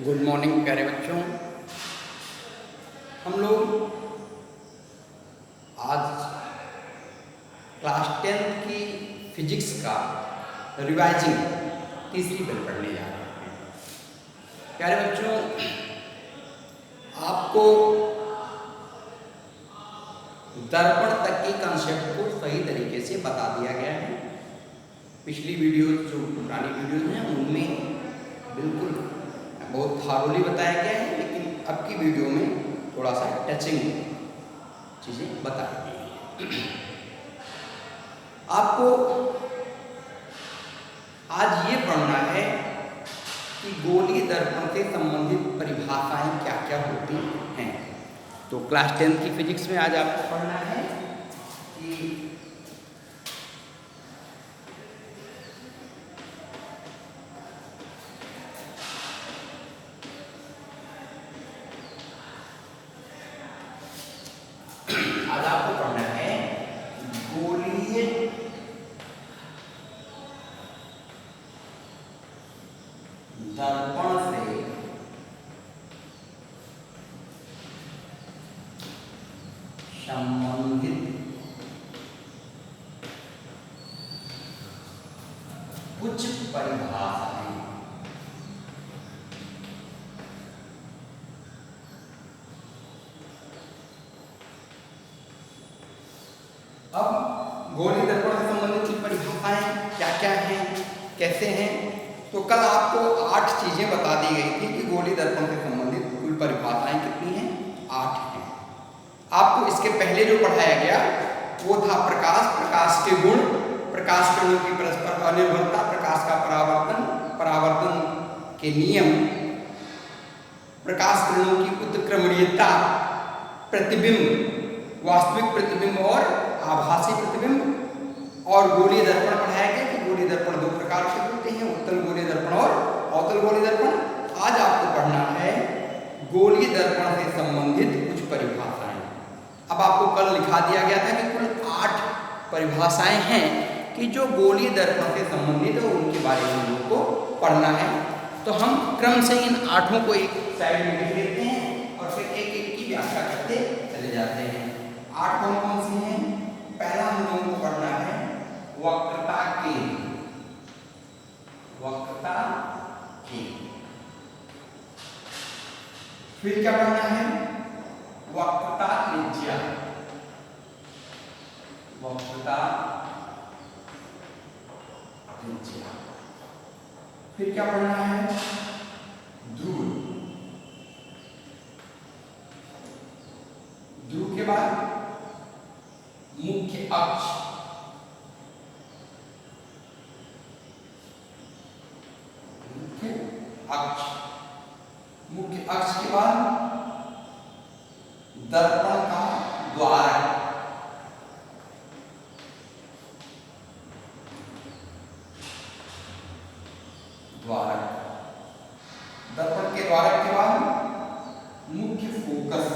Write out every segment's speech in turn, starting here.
Good morning प्यारे बच्चों। हम लोग आज क्लास 10th की फिजिक्स का रिवाइजिंग तीसरी बल पढ़ने जा रहे हैं। प्यारे बच्चों, आपको दर्पण तक के कंसेप्ट को सही तरीके से बता दिया गया है। पिछली वीडियो जो पुरानी वीडियोज हैं उनमें बिल्कुल बहुत थारोली बताया गया है, लेकिन अब की वीडियो में थोड़ा सा टचिंग चीज़ें बताई गई हैं। आपको आज ये पढ़ना है कि गोलीय दर्पण से संबंधित परिभाषाएं क्या क्या होती हैं। तो क्लास 10th की फिजिक्स में आज आपको पढ़ना है कि गोलीय दर्पण से संबंधित कुछ परिभाषाएं। अब गोलीय दर्पण से संबंधित कुछ परिभाषाएं क्या क्या हैं, कैसे हैं। तो कल आपको 8 चीजें बता दी गई थी कि गोलीय दर्पण से संबंधित कुल परिभाषाएं कितनी हैं, 8 हैं। आपको इसके पहले जो पढ़ाया गया वो था प्रकाश के गुण, प्रकाश किरणों की परस्पर अनिर्भरता, प्रकाश का परावर्तन के नियम, प्रकाश किरणों की उत्क्रमणीयता, प्रतिबिंब, वास्तविक प्रतिबिंब और आभासी प्रतिबिंब। और गोलीय दर्पण पढ़ाया गया कि गोलीय दर्पण 2 प्रकार के होते हैं, उत्तल गोलीय दर्पण और अवतल गोलीय दर्पण। आज आपको पढ़ना है गोलीय दर्पण से संबंधित कुछ परिभाषाएं। अब आपको कल लिखा दिया गया था कि कुल 8 परिभाषाएं हैं कि जो गोलीय दर्पण से संबंधित है, उनके बारे में हम लोग को पढ़ना है। तो हम क्रम से इन 8 को एक साइड में लिख लेते हैं और फिर एक एक की व्याख्या करते चले जाते हैं। 8 कौन कौन सी हैं? पहला हम लोगों को पढ़ना है वक्रता केंद्र। वक्रता केंद्र। फिर क्या पढ़ना है? वक्रता त्रिज्या। वक्रता त्रिज्या। फिर क्या पढ़ना है? ध्रुव। ध्रुव के बाद मुख्य अक्ष। मुख्य अक्ष। मुख्य अक्ष के बाद दर्पण का द्वारक। दर्पण के द्वारक के बाद मुख्य फोकस।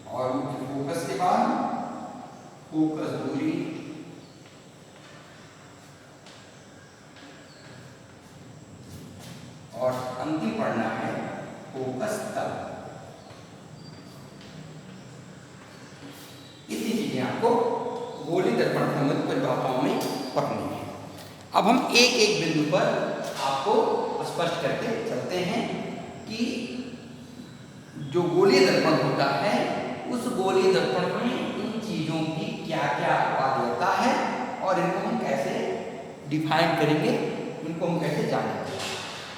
और मुख्य फोकस के बाद फोकस दूरी। और अंतिम पढ़ना है फोकस तल। इतनी चीजें आपको गोलीय दर्पण संबंधित परिभाषाओं में पढ़नी है। अब हम एक एक बिंदु पर आपको स्पष्ट करके चलते हैं कि जो गोलीय दर्पण होता है उस गोलीय दर्पण में इन चीजों की क्या क्या बाध्यता है और इनको हम कैसे डिफाइन करेंगे, इनको हम कैसे जानेंगे।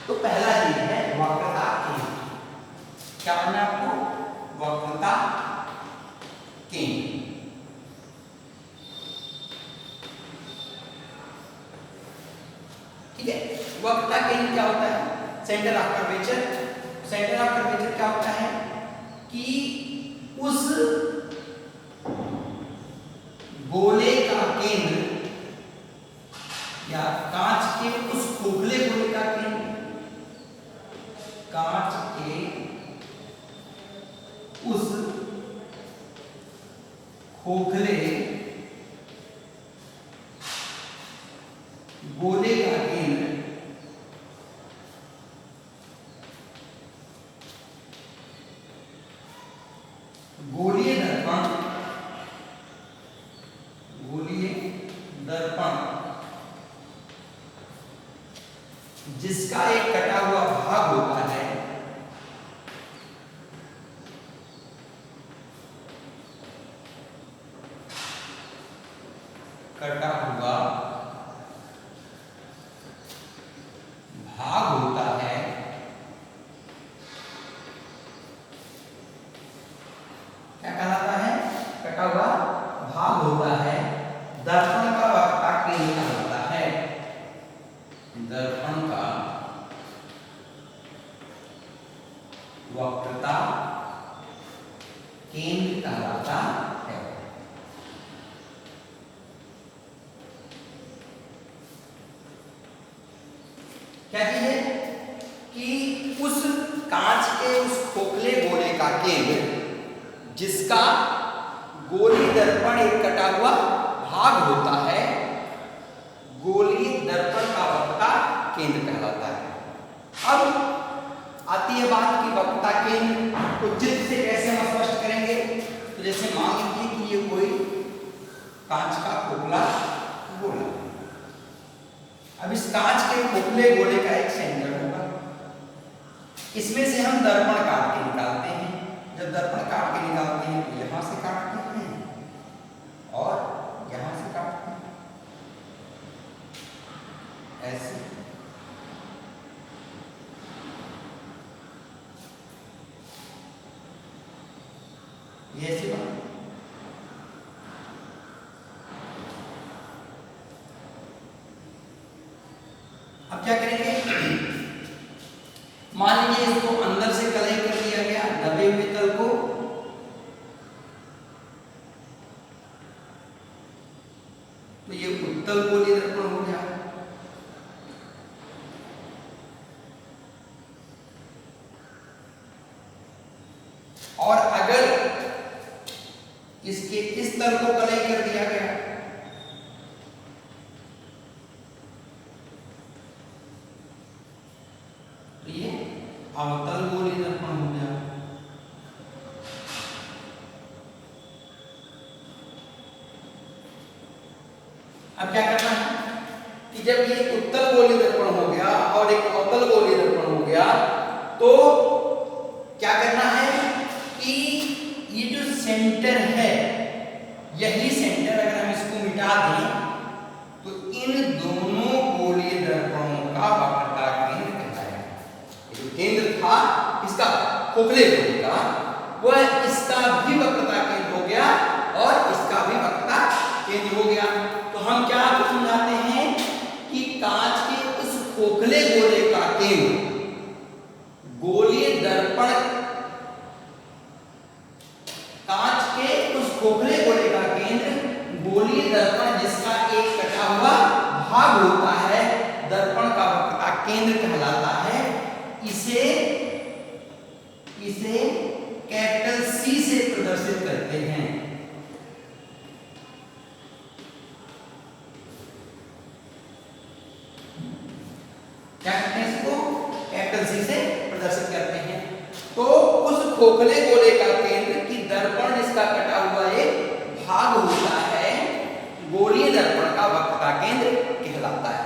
तो पहला चीज है वक्रता केंद्र। क्या पढ़ना है आपको? वक्रता केंद्र। ठीक है। वक्रता केंद्र क्या होता है? Centre of curvature. Centre of curvature क्या होता है कि उस गोले का केंद्र या कांच के उस खोखले गोले का केंद्र, कांच के उस खोखले जिसका एक कटा हुआ भाग होता है, कटा हुआ भाग होता है, क्या कहलाता है? कटा हुआ भाग होता है, दर्पण का वक्रता केंद्र होता है। दर्पण का वक्रता केंद्र कहलाता है। क्या चीज है कि उस कांच के उस खोखले गोले का केंद्र, जिसका गोली दर्पण एक कटा हुआ भाग होता है, गोली दर्पण का वक्रता केंद्र कहलाता है। अब आती है बात की वक्रता केंद्र को चित्र से कैसे हम स्पष्ट करेंगे। तो जैसे मान लीजिए कि ये कोई कांच का खोखला गोला, अब इस कांच के खोखले गोले का एक सेंटर होगा, इसमें से हम दर्पण काट के निकालते हैं। जब दर्पण काट के निकालते हैं तो यहां से काटते हैं और यहां से काटते हैं, ऐसे। ये ऐसी बात। अब क्या करेंगे, मान लीजिए इसको अंदर से कलई कर दिया गया दबे हुए तल को, तो ये उत्तल गोली दर्पण हो गया। और अगर इसके इस तल को कलई कर दिया गया, तो ये अवतल गोली दर्पण हो गया। अब क्या करना है कि जब ये उत्तल गोली दर्पण हो गया और एक अवतल गोली दर्पण हो गया, तो क्या करना है कि ये जो सेंटर है, यही सेंटर अगर हम इसको मिटा दें तो इन दोनों गोली दर्पणों का वक्रता केंद्र कहलाएगा। ये जो केंद्र था इसका खोखले गोले का, वह इसका भी वक्रता केंद्र हो गया और इसका भी वक्रता केंद्र हो गया। तो हम क्या समझाते हैं कि कांच के उस खोखले गोले का केंद्र गोली दर्पण, कांच के उस खोखले गोले का केंद्र गोली दर्पण जिसका एक कटा हुआ भाग होता है, दर्पण का वक्रता केंद्र कहलाता है। इसे कैपिटल सी से प्रदर्शित करते हैं। क्या कहते हैं इसको? कैपिटल सी से प्रदर्शित करते हैं। तो उस खोखले गोले का केंद्र की दर्पण जिसका कटा हुआ एक भाग होता है, गोलीय दर्पण का वक्रता केंद्र कहलाता है।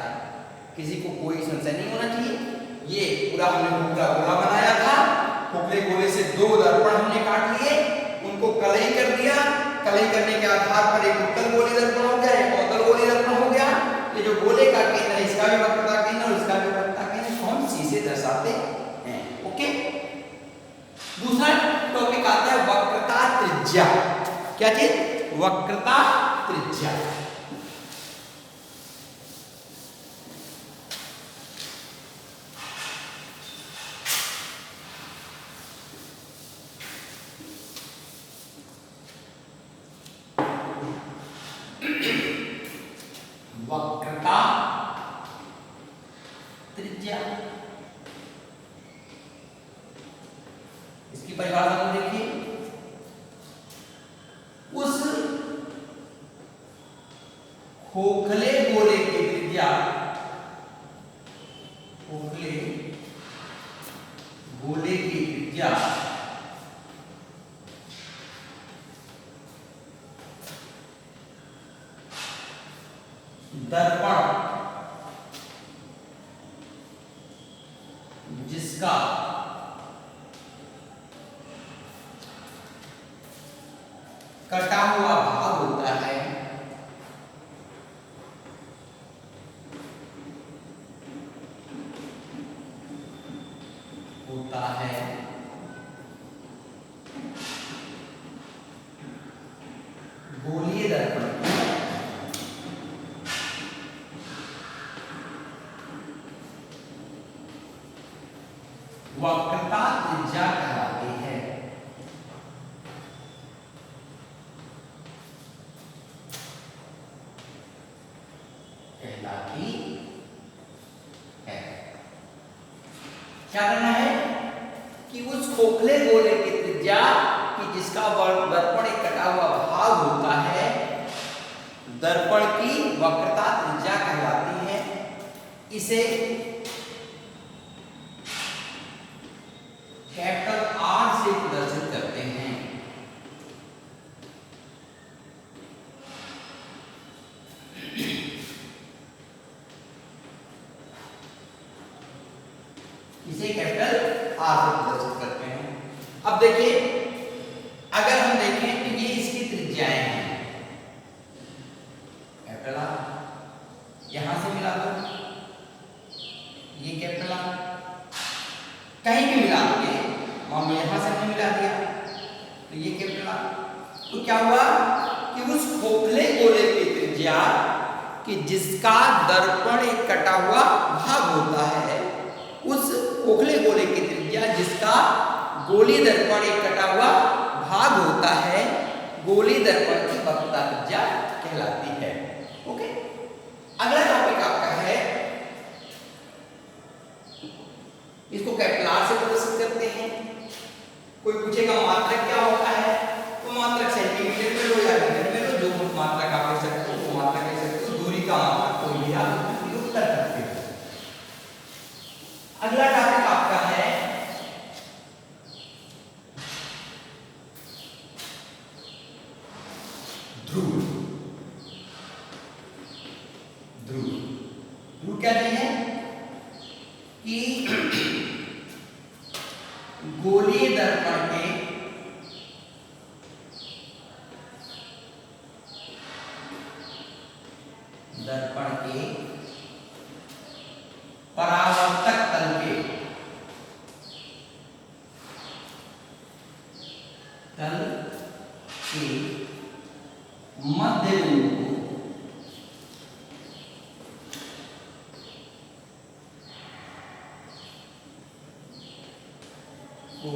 किसी को कोई संशय नहीं होना चाहिए। ये पूरा हमने पूरा गोला बनाया था, खोखले गोले से दो दर्पण हमने काट लिए, उनको कलई कर दिया, कलई करने के आधार पर एक उत्तल गोली दर्पण हो गया, एक अवतल गोली दर्पण हो गया। ये जो गोले का केंद्र है, इसका भी वक्रता केंद्र और इसका भी वक्रता केंद्र हम सी से दर्शाते हैं। ओके, दूसरा टॉपिक आता है वक्रता त्रिज्या। क्या चीज? वक्रता त्रिज्या। वक्रता त्रिज्या, इसकी परिभाषा को देखिए। उस खोखले गोले की त्रिज्या, खोखले गोले की त्रिज्या दर्पण जिसका कटा हुआ भाग होता है गोलीय दर्पण वक्रता त्रिज्या कहलाती है। क्या करना है कि उस खोखले गोले की त्रिज्या कि जिसका दर्पण एक कटा हुआ भाग होता है, दर्पण की वक्रता त्रिज्या कहलाती है। इसे कैपिटल आर से प्रदर्शित करते हैं। इसे कैपिटल आर से प्रदर्शित करते हैं। अब देखिए, अगर हम देखें तो ये इसकी त्रिज्याएं हैं, कैपिटल आर यहां से मिला दो, ये कैपिटल आर कहीं भी मिला दोगे, मान लो यहां से हमने मिला दिया तो ये कैपिटल आर। तो क्या हुआ कि उस खोखले गोले की त्रिज्या कि जिसका दर्पण एक कटा हुआ भाग होता है, उस खोखले गोले की त्रिज्या जिसका गोलीय दर्पण एक कटा हुआ भाग होता है, गोलीय दर्पण की वक्रता त्रिज्या कहलाती है। ओके, अगला टॉपिक आपका है, इसको कैपिटल आर से प्रदर्शित करते हैं। कोई पूछेगा मात्रक क्या होता है, तो मात्रक सेंटीमीटर में लो या मीटर में लो, जो मात्रक आप कह सकते हो वो मात्रक कह सकते हो, दूरी का मात्रक कोई भी आप उपयोग कर सकते हो। अगला टॉपिक आपका है ध्रुव। ध्रुव ध्रुव क्या है कि गोलीय दर्पण के परावर्तक तल के मध्य बिंदु को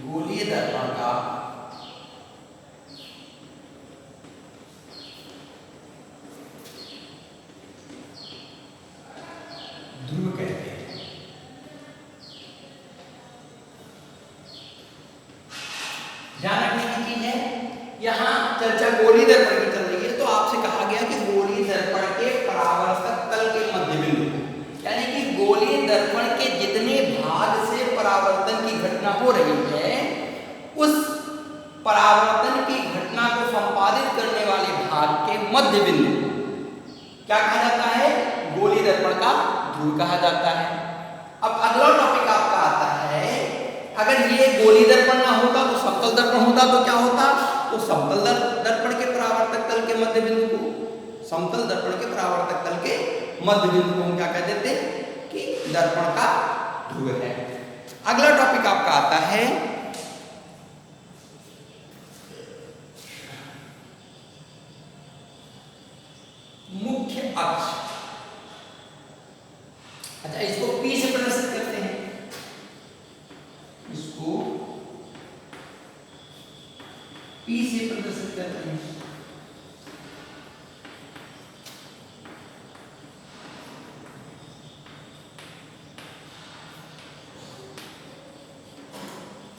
गोलीय दर्पण का ध्रुव कहते हैं। ध्यान रखने की चीज है, यहां चर्चा गोलीय दर्पण की चल रही है, तो आपसे कहा गया कि गोलीय दर्पण के परावर्तक तल के मध्य बिंदु, यानी कि गोलीय दर्पण के जितने भाग से परावर्तन की घटना हो रही है, उस परावर्तन की घटना को संपादित करने वाले भाग के मध्य बिंदु क्या कहा जाता है, गोलीय दर्पण का ध्रुव कहा जाता है। अब अगला टॉपिक आपका आता है, अगर ये गोलीय दर्पण ना होता तो समतल दर्पण होता, तो क्या होता, तो समतल दर्पण के परावर्तक तल के मध्य बिंदु को, समतल दर्पण के परावर्तक तल के मध्य बिंदु को हम क्या कह देते हैं कि दर्पण का ध्रुव है। अगला टॉपिक आपका आता है मुख्य अक्ष। अच्छा, इसको P से प्रदर्शित करते हैं, इसको P से प्रदर्शित करते हैं।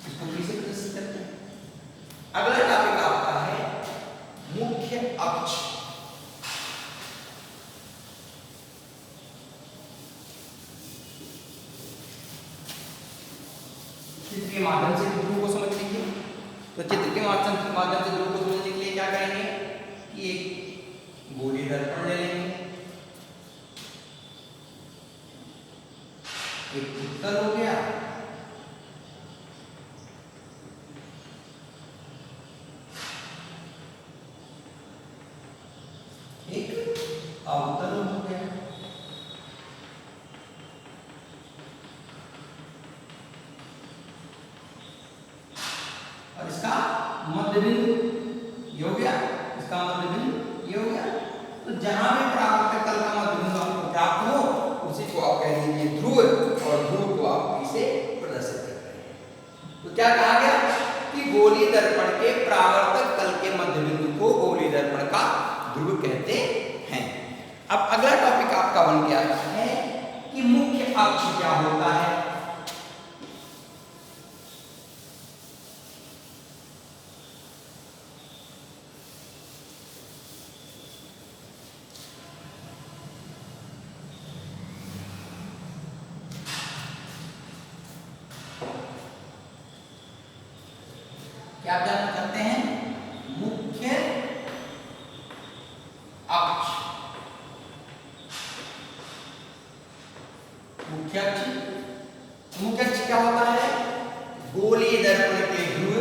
इसको P से प्रदर्शित करते हैं। अगला टॉपिक आपका है मुख्य अक्ष। चित्र के माध्यम से ध्रुव को समझ लीजिए, तो चित्र के माध्यम से ध्रुव को समझने के लिए क्या करेंगे कि एक गोलीय दर्पण ले लेंगे, उत्तल हो गया, एक अवतल हो गया। और इसका मध्य बिंदु ये हो गया, इसका मध्य बिंदु ये हो गया। तो जहां भी परावर्तक तल का मध्य बिंदु आपको प्राप्त हो उसी को आप कह लीजिए ध्रुव, और ध्रुव को आप इसे प्रदर्शित करते हैं। तो क्या कहा गया कि गोलीय दर्पण के परावर्तक तल के मध्य बिंदु को गोलीय दर्पण का ध्रुव कहते हैं। अब अगला टॉपिक आपका बन गया है कि मुख्य अक्ष क्या होता है। क्या आप जानना चाहते हैं? मुख्य अक्ष। मुख्य अक्ष, मुख्य अक्ष क्या होता है? गोलीय दर्पण के ध्रुव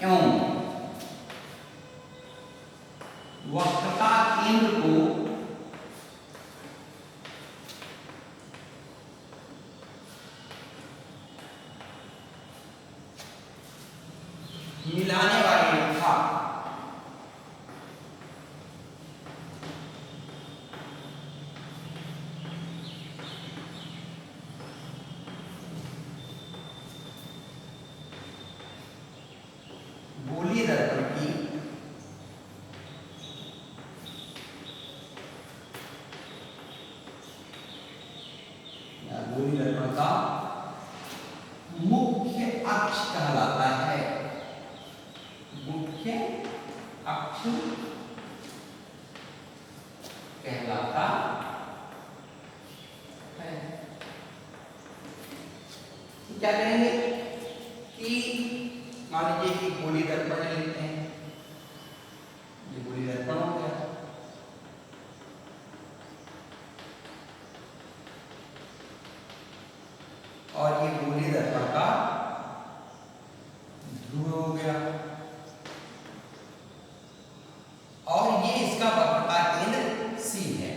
एवं वक्रता केंद्र को मिलाने वाली रेखा गोलीय दर्पण की गोलीय दर्पण का मुख्य अक्ष कहलाता है। मुख्य अक्ष कहलाता है। क्या करेंगे कि मान लीजिए कि गोलीय दर्पण लेते हैं, ये गोलीय दर्पण हो गया, और ये गोलीय दर्पण का ध्रुव हो गया, और ये इसका वक्रता केंद्र C है।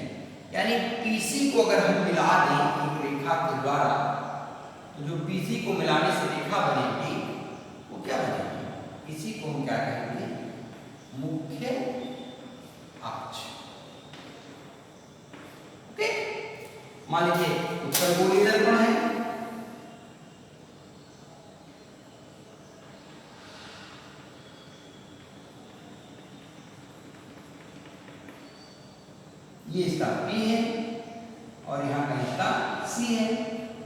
यानी PC को अगर हम मिला दें एक रेखा के द्वारा, तो जो PC को मिलाने से रेखा बनेगी वो क्या बनेगी? इसी को हम क्या कहेंगे? मुख्य अक्ष। ओके, मान लीजिए उत्तर गोलीय दर्पण है, ये इसका P है और यहाँ का इसका C है।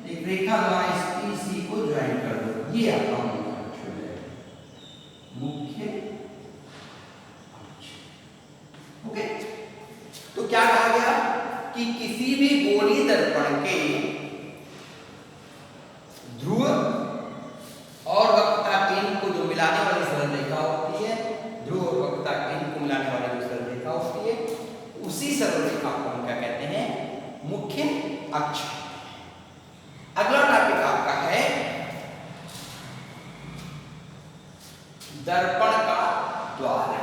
एक रेखा द्वारा इस PC को ज्वाइन कर दो, ये आपका मुख्य अक्ष हो जाएगा। मुख्य अक्ष। ओके, तो क्या कहा गया कि किसी भी गोलीय दर्पण के ध्रुव और वक्रता केंद्र को जो मिलाने वाली सरल रेखा होती है, ध्रुव और वक्रता केंद्र को मिलाने वाली जो सरल रेखा होती है, उसी सरल रेखा को हम क्या कहते हैं? मुख्य अक्ष। अगला टॉपिक आपका है दर्पण का द्वारक।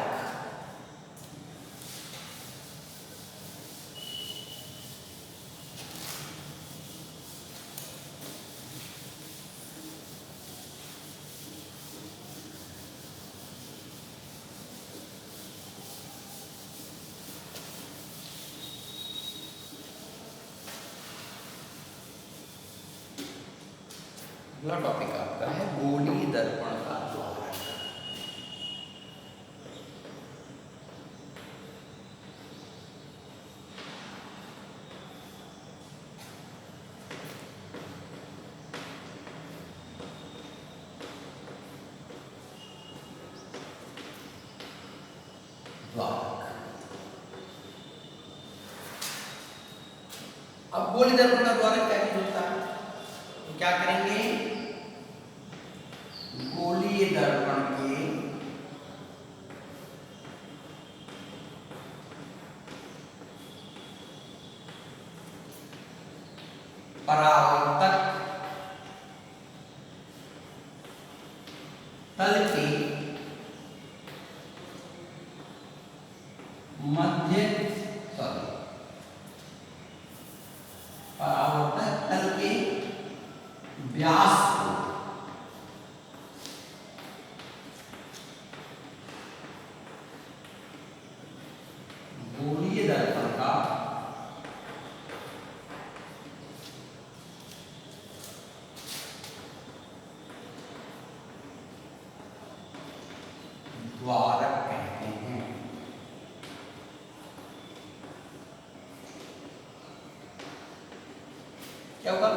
अगला टॉपिक आपका है गोलीय दर्पण का द्वारक। अब गोलीय दर्पण का द्वारक क्या चीज होता है? तो क्या करेंगे गोलीय दर्पण के परावर्तक तल के परावर्तक तल के व्यास को गोलीय दर्पण का द्वारक कहते हैं। क्या होगा?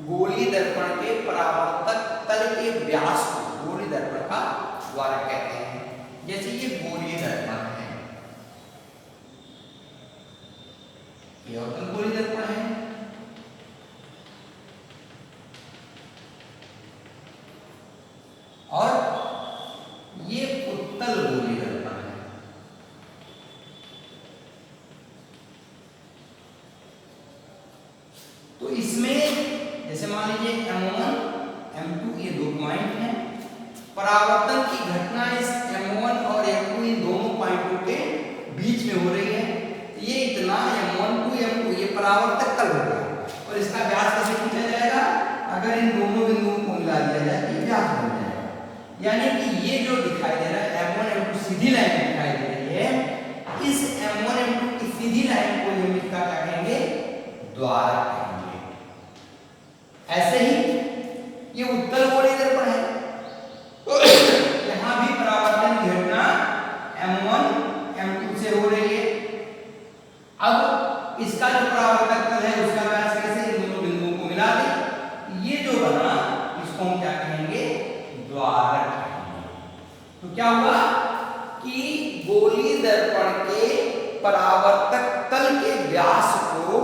गोलीय दर्पण के परावर्तक तल के व्यास को गोलीय दर्पण का द्वारक कहते हैं। जैसे ये गोलीय दर्पण है, ये अवतल गोलीय दर्पण है, और ये उत्तल गोलीय दर्पण है। तो इसमें जैसे मान लीजिए M1 M2 ये दो पॉइंट हैं, परावर्तन की घटना इस M1 और M2 इन दोनों पॉइंटों के बीच में हो रही है। ये इतना M1 to M2 ये परावर्तक तल हो गया, और इसका व्यास कैसे खींचा जाएगा? अगर इन दोनों बिंदुओं को मिला दिया जाए तो ये व्यास बन जाएगा। यानी कि ये जो दिखाई दे रहा है M1 M2 सीधी लाइन दिखाई दे रही है, इस M1 M2 की सीधी लाइन को हम इसका क्या कहेंगे? द्वारक कहेंगे। ऐसे ही ये उत्तल गोलीय दर्पण है, यहां भी परावर्तन की घटना M1 M2 से हो रही है। अब इसका जो परावर्तक तल है उसका व्यास कैसे? इन दोनों बिंदुओं को मिला दे, ये जो बना इसको हम क्या कहेंगे? द्वारक कहेंगे। तो क्या हुआ कि गोलीय दर्पण के परावर्तक तल के व्यास को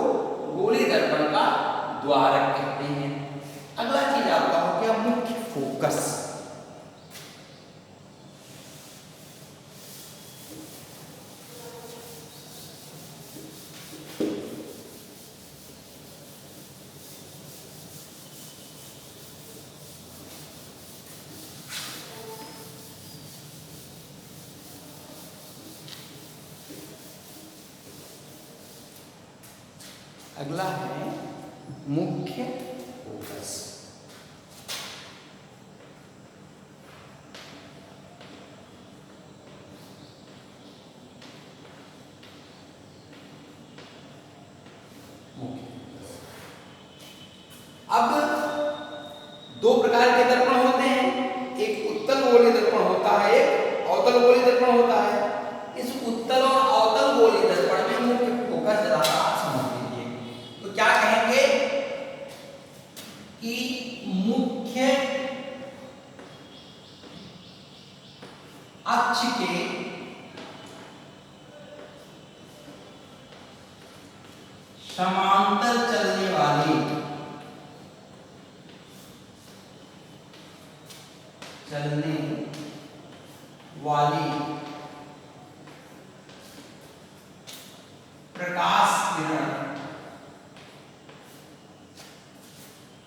गोलीय दर्पण का द्वारक कहते हैं। अगला चीज आपका हो गया मुख्य फोकस। अगला है मुख्य फोकस। अब दो प्रकार के दर्पण होते हैं, एक उत्तल गोलीय दर्पण होता है, एक अवतल गोलीय दर्पण होता है। इस उत्तल और अवतल गोलीय दर्पण में मुख्य फोकस जरा समझ लीजिए। तो क्या कहेंगे कि मुख्य अक्ष के समांतर चलने वाली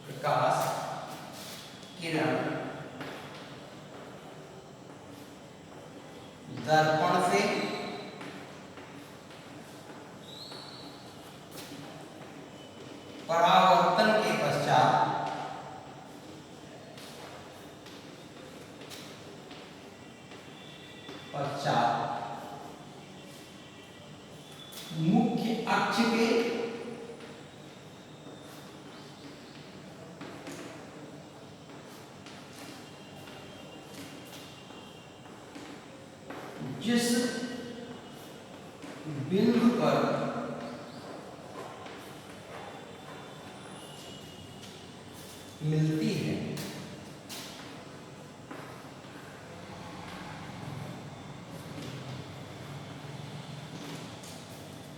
प्रकाश किरण दर्पण से परावर्तन के पश्चात मुख्य अक्ष के जिस बिंदु पर मिलती है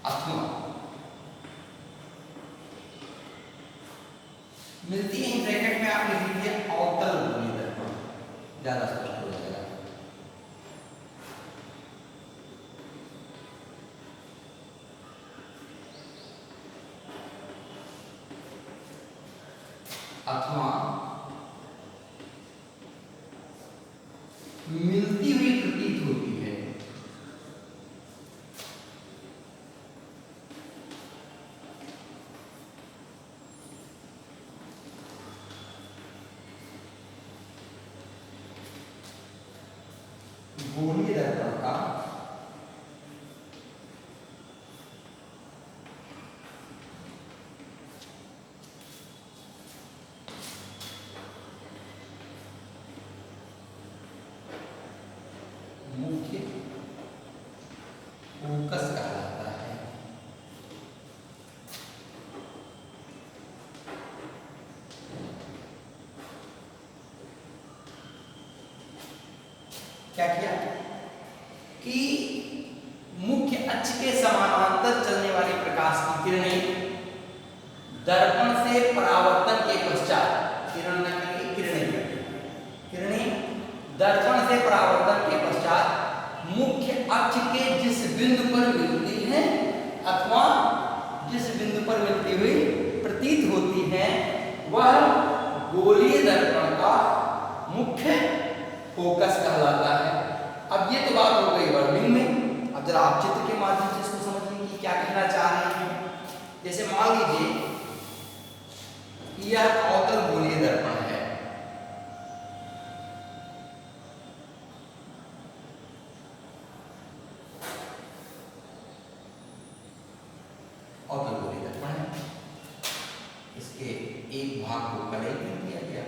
अथवा मिलती है, ब्रैकेट में आप लिख लीजिए अवतल गोलीय दर्पण। ज्यादा स्पष्ट हो जाएगा। अथवा मिलती हुई प्रतीत होती है। गोलीय दर्पण का मुख्य फोकस कहलाता है। क्या किया कि मुख्य अक्ष के समानांतर चलने वाली प्रकाश की किरणें दर्पण से परावर्तन के पश्चात किरणें दर्पण से परावर्तन के पश्चात मुख्य अक्ष के जिस बिंदु पर मिलती हैं अथवा जिस बिंदु पर मिलती हुई प्रतीत होती हैं वह गोलीय दर्पण का मुख्य फोकस कहलाता है। अब ये तो बात हो गई वर्णन में। अब जरा आप चित्र के माध्यम से इसको समझिए कि क्या कहना चाह रहे हैं। जैसे मान लीजिए यह अवतल गोलीय दर्पण है। अवतल गोलीय दर्पण है, इसके एक भाग को कलई कर दिया गया।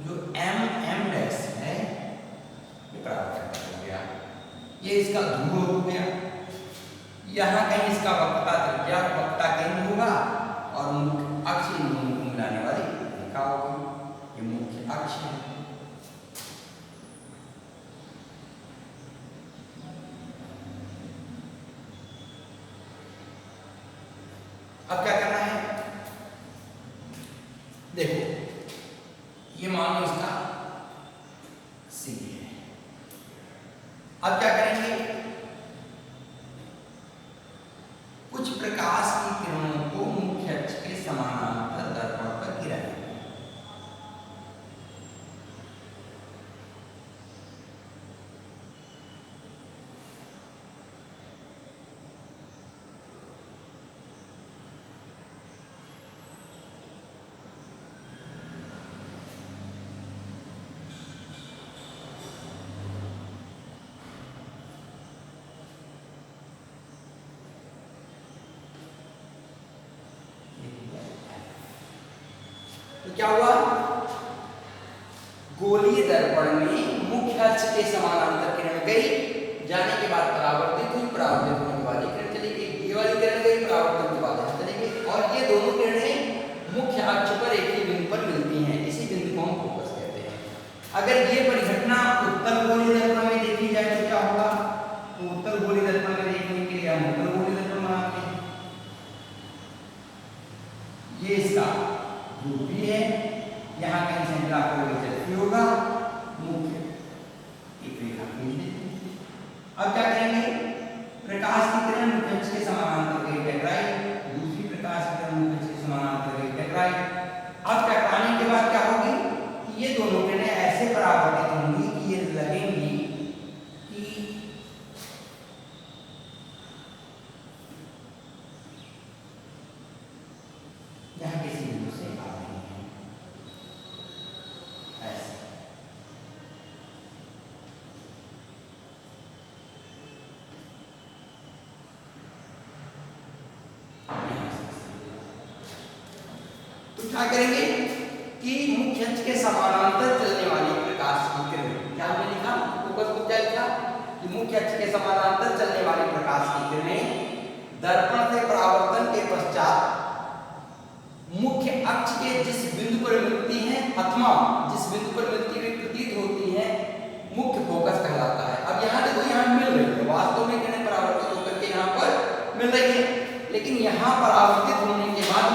जो M डैश है ये परावर्तन कर गया, ये इसका ध्रुव हो गया। यहाँ कहीं इसका वक्रता त्रिज्या वक्रता केंद्र होगा और मुख्य अक्ष इन दोनों को मिलाने वाली रेखा होगी। ये मुख्य अक्ष है। अब क्या करना है, देखो ये मान लो इसका C है। अब क्या करेंगे, कुछ प्रकाश की किरणों को मुख्य अक्ष के समानांतर दर्पण पर गिराएंगे। तो क्या हुआ, गोलीय दर्पण में मुख्य अक्ष के समानांतर किरण गई, जाने के बाद परावर्तित हुई, परावर्तित होने के बाद ये किरण चली गई, ये वाली किरण गई, परावर्तन के बाद यहाँ चली गई, और ये दोनों किरणें मुख्य अक्ष पर एक ही बिंदु पर मिलती हैं। इसी बिंदु को हम फोकस कहते हैं। अगर ये परिघटना उत्तल गोलीय दर्पण में देखी जाए तो क्या होगा, तो उत्तल गोलीय दर्पण में देखने के लिए हम उत्तल गोलीय दर्पण बनाते हैं। ये इसका ध्रुव भी है, यहाँ कहीं से मिला कर होगा, मुख्य एक रेखा खींच देते हैं। अब क्या करेंगे, प्रकाश की किरण मुख्य अक्ष के समानांतर गई टकराई, दूसरी प्रकाश की किरण मुख्य अक्ष के समानांतर गई टकराई। अब टकराने के बाद क्या होगी, ये दोनों किरणें ऐसे परावर्तित होंगी कि ये लगेंगी कि यहाँ किसी बिंदु से आ रही है, ऐसे। तो क्या करेंगे कि मुख्य अक्ष के समानांतर चलने वाली प्रकाश की किरणें, क्या हमने लिखा फोकस को, क्या लिखा कि मुख्य अक्ष के समानांतर चलने वाली प्रकाश की किरणें दर्पण से परावर्तन के पश्चात मुख्य अक्ष के जिस बिंदु पर मिलती हैं अथवा जिस बिंदु पर मिलती हुई प्रतीत होती हैं मुख्य फोकस कहलाता है। अब यहाँ देखो, यहाँ मिल रही है, वास्तव में किरणें परावर्तित होकर के यहाँ पर मिल रही है, लेकिन यहाँ परावर्तित होने के बाद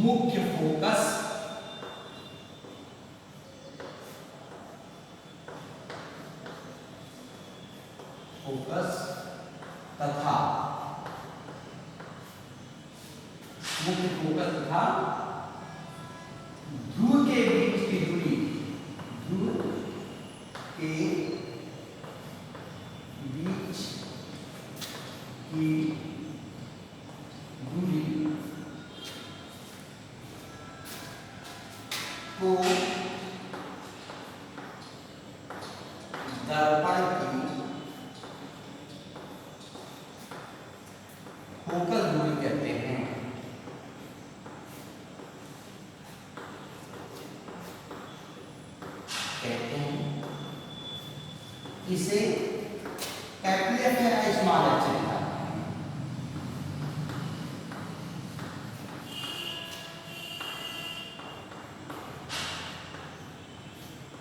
मुख्य फोकस तथा मुख्य फोकस तथा ध्रुव के बीच की दूरी, ध्रुव के बीच की दूरी को दर्पण की फोकल दूरी कहते हैं। इसे कैपिटल एफ या स्मॉल एफ से लिखा है।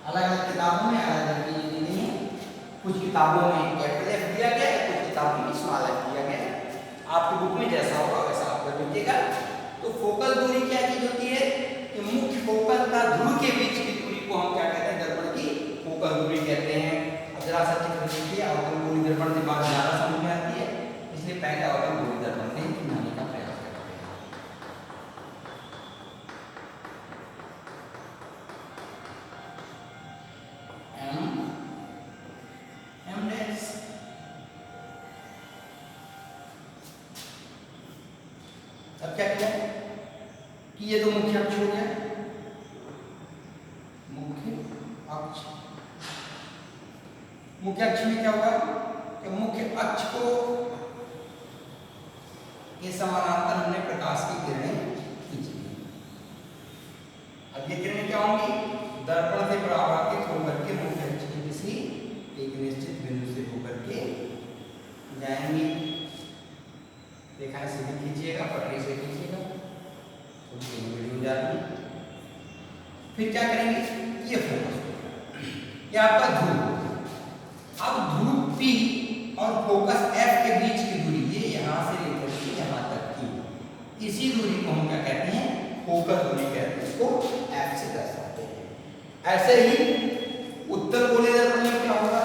अलग अलग किताबों में अलग अलग चीजें दी गई हैं। कुछ किताबों में कैपिटल एफ दिया गया है, कुछ किताबों में स्मॉल एफ दिया गया है। आपकी बुक में जैसा होगा वैसा आप कर लीजिएगा। तो फोकल दूरी क्या चीज होती है कि मुख्य फोकल का ध्रुव के बीच की दूरी को हम क्या कहते हैं, दर्पण की फोकल दूरी कहते हैं। अब जरा सा चेक कर लीजिए, अवतल गोली दर्पण से बात ज्यादा समझ में आती है, इसलिए पहले अवतल गोली दर्पण से समझने का प्रयास करते हैं। एम डैश अब क्या किया कि ये तो मुख्य अक्ष हो गया, मुख्य अक्ष। मुख्य अक्ष में क्या होगा कि मुख्य अक्ष को ये समानांतर हमने प्रकाश की किरणें खींची। अब ये किरणें क्या होंगी, दर्पण से परावर्तित होकर के मुख्य अक्ष के किसी एक निश्चित बिंदु से होकर के जाएंगी। रेखाएं सीधी खींचिएगा, पटरी से खींचिएगा, थोड़ी वीडियो हो जाती है। फिर क्या करेंगे, ये फोकस, ये आपका ध्रुव। अब ध्रुव P और फोकस F के बीच की दूरी, ये यहाँ से लेकर के यहाँ तक की, इसी दूरी को हम क्या कहते हैं, फोकस दूरी कहते हैं। इसको F से दर्शाते हैं। ऐसे ही उत्तर गोले दर्पण में क्या होगा,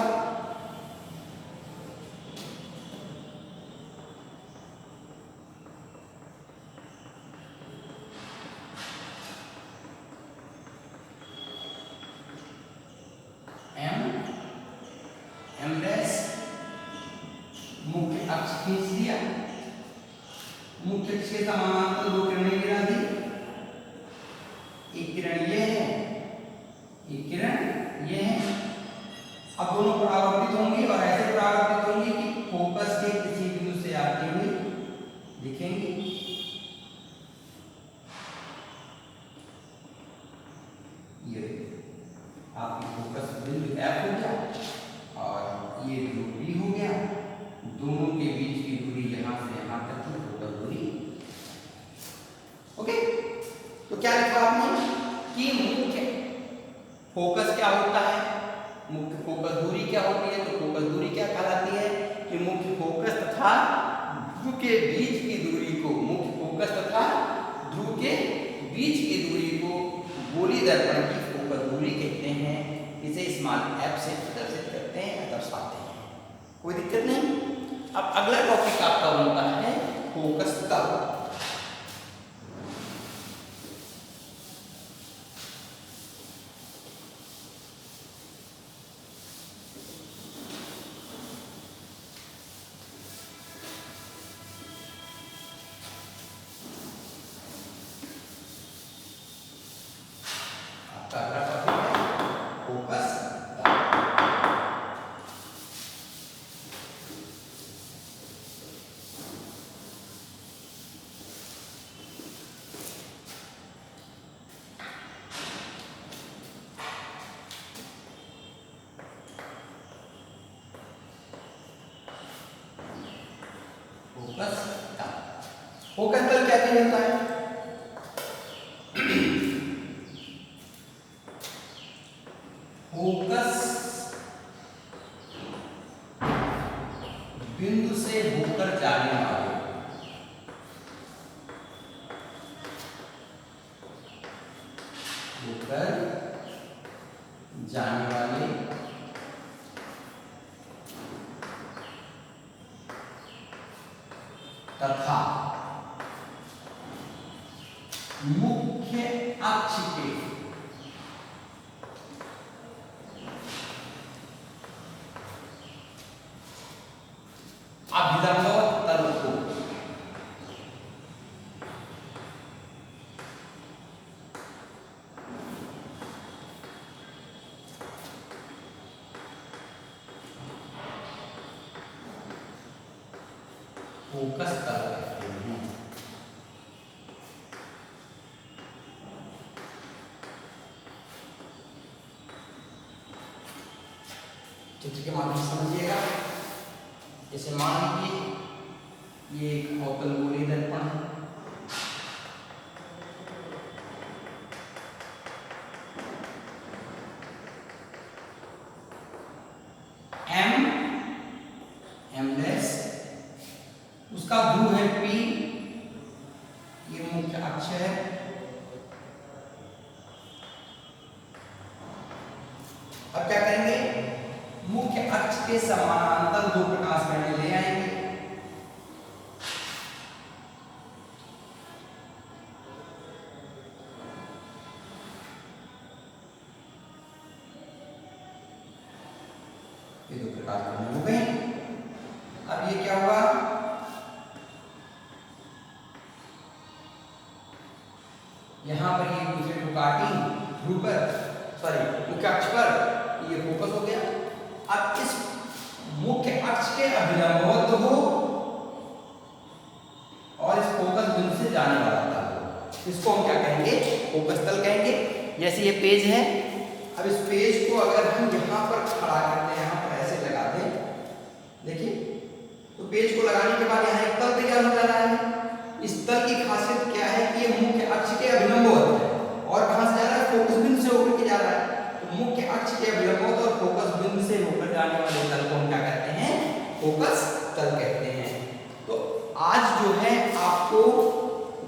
मुख्य अक्ष खींच दिया, मुख्य अक्ष के समानांतर दो किरणें गिरा दी। एक किरण ये है, एक किरण ये है। अब दोनों परावर्तित होंगी और ऐसे परावर्तित होंगी कि फोकस के किसी बिंदु से आती हुई दिखेंगी। ये आपकी फोकस बिंदु F हो गया और ये ध्रुव B हो गया। दोनों के बीच की दूरी यहां से यहां तक की फोकल दूरी। ओके, तो क्या लिखा आपने कि मुख्य फोकस क्या होता है, मुख्य फोकस दूरी क्या होती है। तो फोकस दूरी क्या कहलाती है कि मुख्य फोकस तथा ध्रुव के बीच की दूरी को, मुख्य फोकस तथा ध्रुव के बीच की दूरी को गोली दर्पण की फोकल दूरी कहते हैं। इसे स्मॉल f से प्रदर्शित करते हैं, दर्शाते हैं। कोई दिक्कत नहीं। अब अगला टॉपिक आपका बनता है फोकस तल। आपका अगला टॉपिक है फोकस तल। फोकस तल क्या चीज होता है, फोकस बिंदु से होकर जाने वाले होकर जाने वाले तथा मुख्य अक्ष के अभिलंब तल को फोकस तल कहते हैं। चित्र के माध्यम से समझिएगा। जैसे मान लीजिए ये एक अवतल गोलीय दर्पण है, M डैश, उसका ध्रुव है P, ये मुख्य अक्ष है, अब क्या करेंगे, मुख्य अक्ष के समानांतर दो प्रकाश किरणें ले आएंगे। ये दो प्रकाश किरणें हो गई। अब ये क्या हुआ, यहां पर ये दूसरे को काटी ध्रुव पर, सॉरी मुख्य अक्ष पर, ये फोकस हो गया। अब इस मुख्य अक्ष के अभिलंबवत हो और इस फोकस बिंदु से जाने वाला तल, इसको हम क्या कहेंगे, फोकस तल कहेंगे। जैसे ये पेज है, अब इस पेज को अगर हम यहाँ पर खड़ा करते हैं, यहाँ पर ऐसे लगाते हैं, देखिए तो पेज को लगाने के बाद यहाँ एक तल तैयार हो जा रहा है। इस तल की खासियत क्या है कि ये मुख्य अक्ष के अभिलंबवत है और कहाँ से जा रहा है, फोकस बिंदु से होकर के जा रहा है। तो मुख्य अक्ष के अभिलंबवत और फोकस बिंदु से होकर जाने वाले तल को हम क्या कहते हैं, फोकस तल कहते हैं। तो आज जो है आपको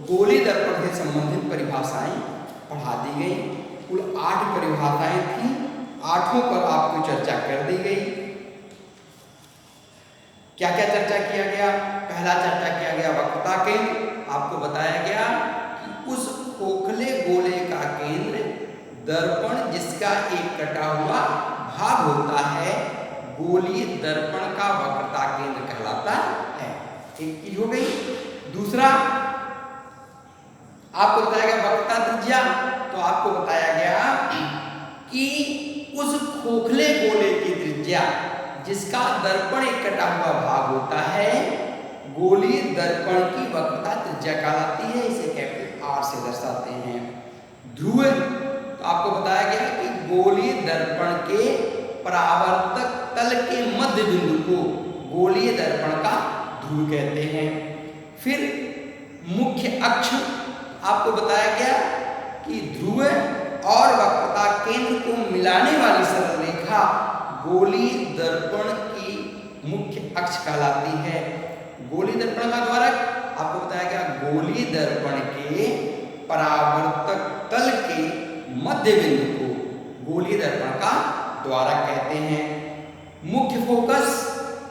गोलीय दर्पण से संबंधित परिभाषाएं पढ़ा दी गई। कुल 8 परिभाषाएं थी, 8 पर आपको चर्चा कर दी गई। क्या क्या चर्चा किया गया, पहला चर्चा किया गया वक्रता केंद्र, आपको बताया गया कि उस खोखले गोले का केंद्र दर्पण जिसका एक कटा हुआ भाग होता है, गोलीय दर्पण का वक्रता केंद्र कहलाता है। एक चीज हो गई। दूसरा आपको बताया गया वक्रता त्रिज्या, तो आपको बताया गया कि उस खोखले गोले की त्रिज्या जिसका दर्पण एक कटा हुआ भाग होता है, गोलीय दर्पण की वक्रता त्रिज्या कहलाती है। इसे कैपिटल R से दर्शाते हैं। ध्रुव, तो आपको बताया गया कि गोलीय दर्पण के परावर्तक तल के मध्य बिंदु को गोलीय दर्पण का ध्रुव कहते हैं। फिर मुख्य अक्ष, आपको बताया गया कि ध्रुव और वक्रता केंद्र को मिलाने वाली सरल रेखा गोलीय दर्पण की मुख्य अक्ष कहलाती है। गोलीय दर्पण का द्वारक, आपको बताया गया गोलीय दर्पण के परावर्तक तल के मध्य बिंदु को गोलीय दर्पण का द्वारक कहते हैं। मुख्य फोकस,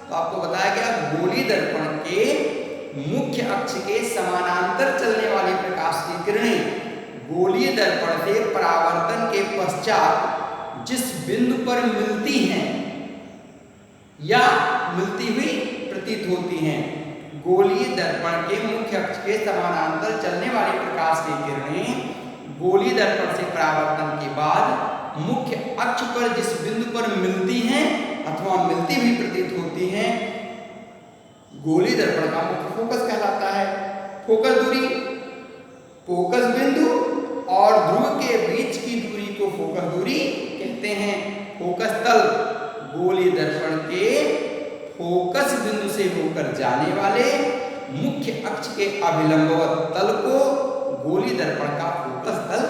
तो आपको बताया गया गोलीय दर्पण के मुख्य अक्ष के समानांतर चलने वाली प्रकाश की किरणें गोलीय दर्पण से परावर्तन के पश्चात जिस बिंदु पर मिलती हैं या मिलती हुई प्रतीत होती हैं, गोलीय दर्पण के मुख्य अक्ष के समानांतर चलने वाली प्रकाश की किरणें गोलीय दर्पण से परावर्तन के बाद मुख्य अक्ष पर जिस बिंदु पर मिलती हैं अथवा मिलती हुई प्रतीत होती हैं, गोलीय दर्पण का मुख्य फोकस कहलाता है। फोकस दूरी, फोकस बिंदु और ध्रुव के बीच की दूरी को फोकस दूरी कहते हैं। फोकस तल, गोलीय दर्पण के फोकस बिंदु से होकर जाने वाले मुख्य अक्ष के अभिलंबवत तल को गोलीय दर्पण का फोकस तल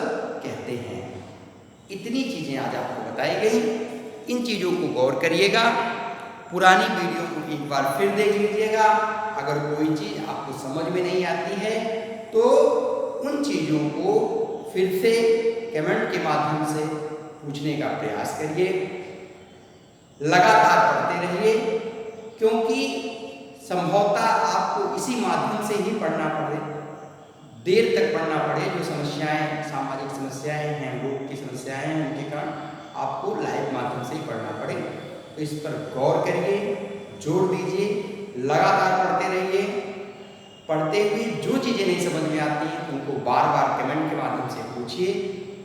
कहते हैं। इतनी चीजें आज आपको बताई गई। इन चीजों को गौर करिएगा, पुरानी वीडियो को एक बार फिर देख लीजिएगा। अगर कोई चीज आपको समझ में नहीं आती है तो उन चीजों को फिर से कमेंट के माध्यम से पूछने का प्रयास करिए, लगातार पढ़ते रहिए, क्योंकि संभवतः आपको इसी माध्यम से ही पढ़ना पड़े, देर तक पढ़ना पड़े। जो समस्याएं, सामाजिक समस्याएं हैं, रोग की समस्याएं हैं, उनके कारण आपको लाइव माध्यम से ही पढ़ना पड़े। तो इस पर गौर करिए, जोड़ दीजिए, लगातार पढ़ते रहिए। पढ़ते हुए जो चीज़ें नहीं समझ में आती हैं उनको बार बार कमेंट के माध्यम से पूछिए,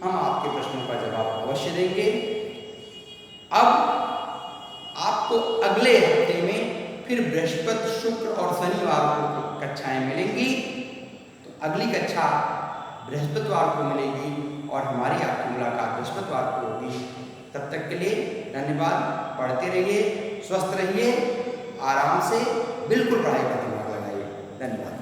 हम आपके प्रश्नों का जवाब अवश्य देंगे। अब आपको अगले हफ्ते में फिर बृहस्पति, शुक्र और शनिवार को कक्षाएं मिलेंगी। तो अगली कक्षा बृहस्पतिवार को मिलेगी और हमारी आपकी मुलाकात बृहस्पतिवार को होगी। तब तक के लिए धन्यवाद। पढ़ते रहिए, स्वस्थ रहिए, आराम से बिल्कुल पढ़ाई पर दिमाग लगाइए। धन्यवाद।